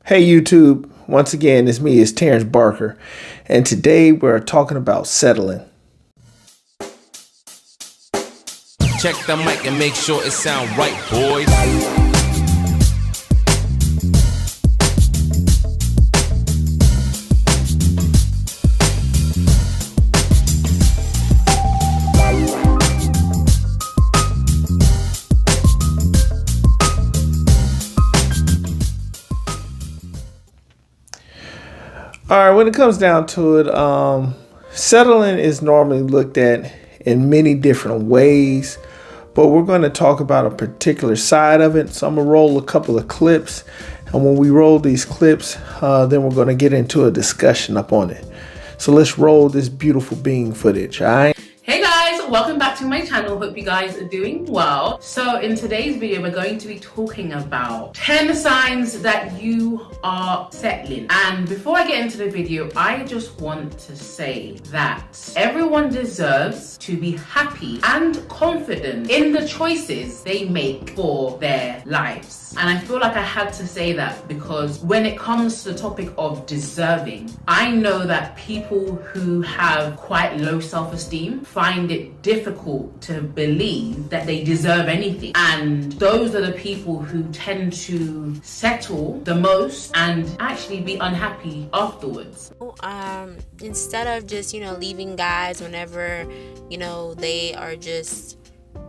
Hey YouTube, once again it's Terrence Barker, and today we're talking about settling. Check the mic and make sure it sound right, boys. All right, when it comes down to it, settling is normally looked at in many different ways, but we're going to talk about a particular side of it. So I'm going to roll a couple of clips, and when we roll these clips, then we're going to get into a discussion up on it. So let's roll this beautiful bean footage, all right? Hey guys, welcome back to my channel. Hope you guys are doing well. So in today's video, we're going to be talking about 10 signs that you are settling. And before I get into the video, I just want to say that everyone deserves to be happy and confident in the choices they make for their lives. And I feel like I had to say that because when it comes to the topic of deserving, I know that people who have quite low self-esteem find it difficult to believe that they deserve anything. And those are the people who tend to settle the most and actually be unhappy afterwards. Instead of just, leaving guys whenever, they are just,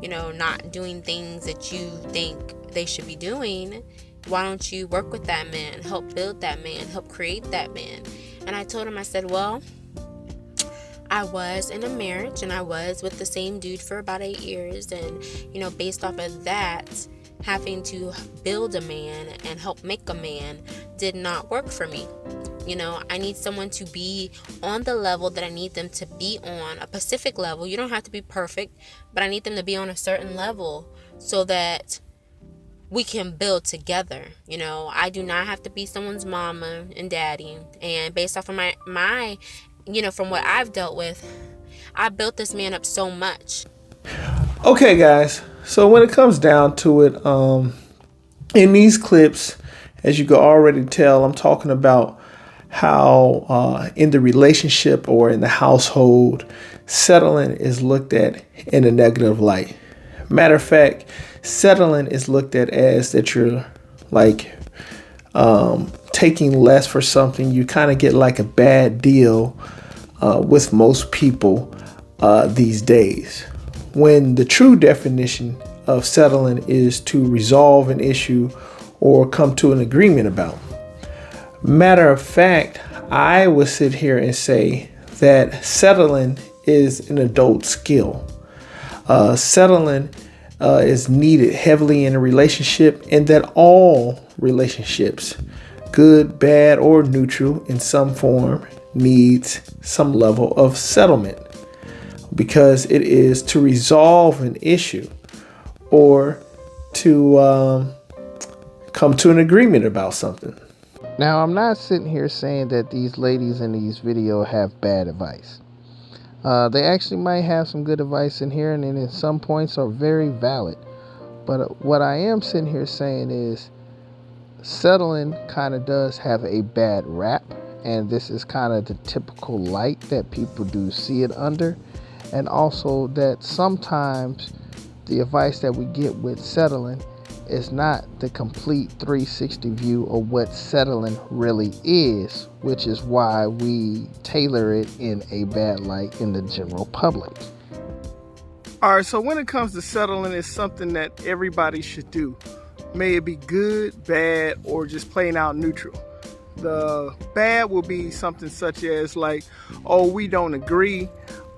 not doing things that you think they should be doing, why don't you work with that man, help build that man, help create that man? And I told him, I said, well, I was in a marriage and I was with the same dude for about 8 years. And, based off of that, having to build a man and help make a man did not work for me. I need someone to be on the level that I need them to be on, a specific level. You don't have to be perfect, but I need them to be on a certain level so that we can build together. I do not have to be someone's mama and daddy. And based off of my from what I've dealt with, I built this man up so much. Okay, guys. So when it comes down to it, in these clips, as you can already tell, I'm talking about how in the relationship or in the household, settling is looked at in a negative light. Matter of fact, settling is looked at as that you're like taking less for something. You kind of get like a bad deal with most people these days, when the true definition of settling is to resolve an issue or come to an agreement about. Matter of fact, I would sit here and say that settling is an adult skill. Settling is needed heavily in a relationship, and that all relationships, good, bad, or neutral in some form, needs some level of settlement, because it is to resolve an issue or to come to an agreement about something. Now, I'm not sitting here saying that these ladies in these videos have bad advice. They actually might have some good advice in here, and in some points are very valid. But what I am sitting here saying is settling kind of does have a bad rap, and this is kind of the typical light that people do see it under. And also that sometimes the advice that we get with settling is not the complete 360 view of what settling really is, which is why we tailor it in a bad light in the general public. All right, so when it comes to settling, it's something that everybody should do. May it be good, bad, or just plain out neutral. The bad will be something such as like, oh, we don't agree,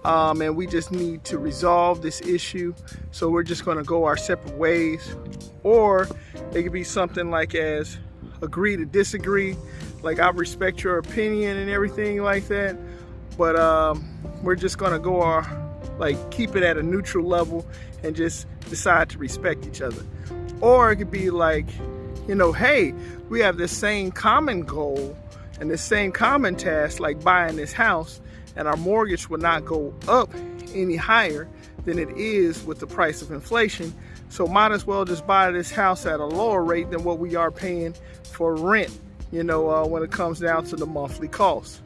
and we just need to resolve this issue, so we're just going to go our separate ways. Or it could be something like as agree to disagree, like I respect your opinion and everything like that, but we're just going to go our, keep it at a neutral level and just decide to respect each other. Or it could be like, hey, we have this same common goal and this same common task, like buying this house, and our mortgage will not go up any higher than it is with the price of inflation. So might as well just buy this house at a lower rate than what we are paying for rent when it comes down to the monthly cost.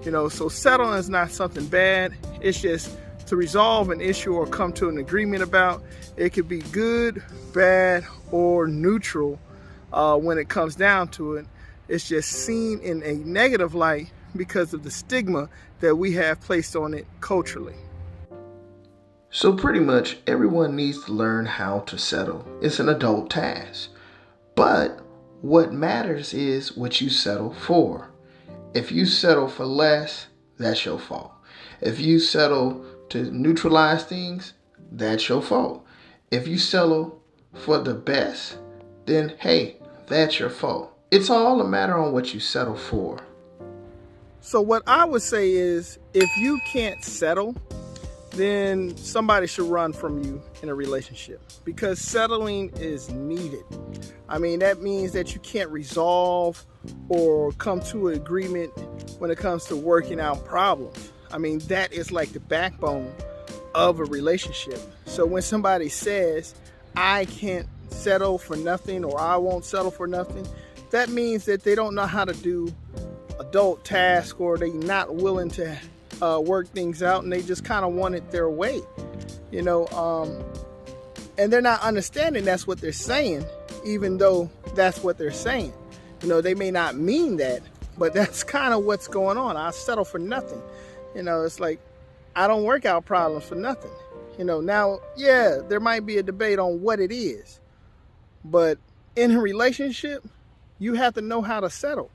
So settling is not something bad. It's just to resolve an issue or come to an agreement about. It could be good, bad, or neutral when it comes down to it. It's just seen in a negative light because of the stigma that we have placed on it culturally. So pretty much everyone needs to learn how to settle. It's an adult task. But what matters is what you settle for. If you settle for less, that's your fault. If you settle to neutralize things, that's your fault. If you settle for the best, then hey, that's your fault. It's all a matter on what you settle for. So what I would say is, if you can't settle, then somebody should run from you in a relationship, because settling is needed. That means that you can't resolve or come to an agreement when it comes to working out problems. That is like the backbone of a relationship. So when somebody says, I can't settle for nothing, or I won't settle for nothing, that means that they don't know how to do adult tasks, or they're not willing to work things out, and they just kind of want it their way, and they're not understanding that's what they're saying, even though that's what they're saying. They may not mean that, but that's kind of what's going on. I settle for nothing. It's like, I don't work out problems for nothing. Now, yeah, there might be a debate on what it is, but in a relationship, you have to know how to settle.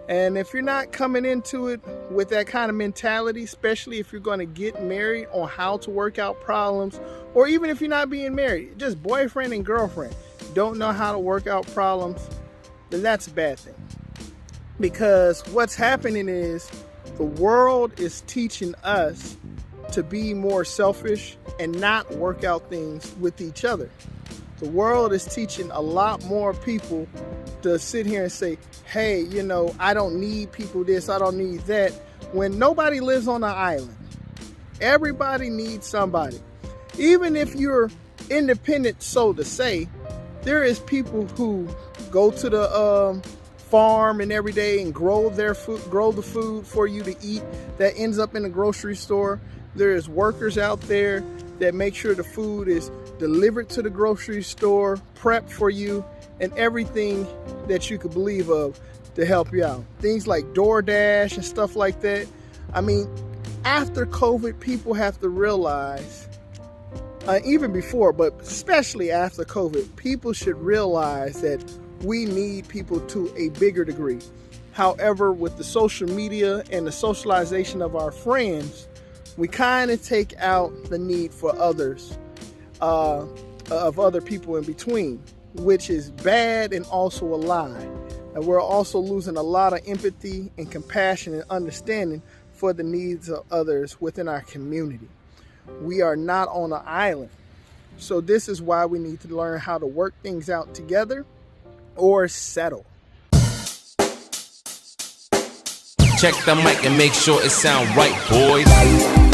And if you're not coming into it with that kind of mentality, especially if you're going to get married, on how to work out problems, or even if you're not being married, just boyfriend and girlfriend, don't know how to work out problems, then that's a bad thing. Because what's happening is the world is teaching us to be more selfish and not work out things with each other. The world is teaching a lot more people to sit here and say, hey, I don't need people this, I don't need that, when nobody lives on an island. Everybody needs somebody. Even if you're independent, so to say, there is people who go to the farm and every day and grow the food for you to eat that ends up in the grocery store. There is workers out there that make sure the food is delivered to the grocery store, prepped for you, and everything that you could believe of to help you out. Things like DoorDash and stuff like that. After COVID, people have to realize, even before, but especially after COVID, people should realize that we need people to a bigger degree. However, with the social media and the socialization of our friends, we kind of take out the need for others, of other people in between, which is bad and also a lie. And we're also losing a lot of empathy and compassion and understanding for the needs of others within our community. We are not on an island. So this is why we need to learn how to work things out together or settle. Check the mic and make sure it sound right, boys.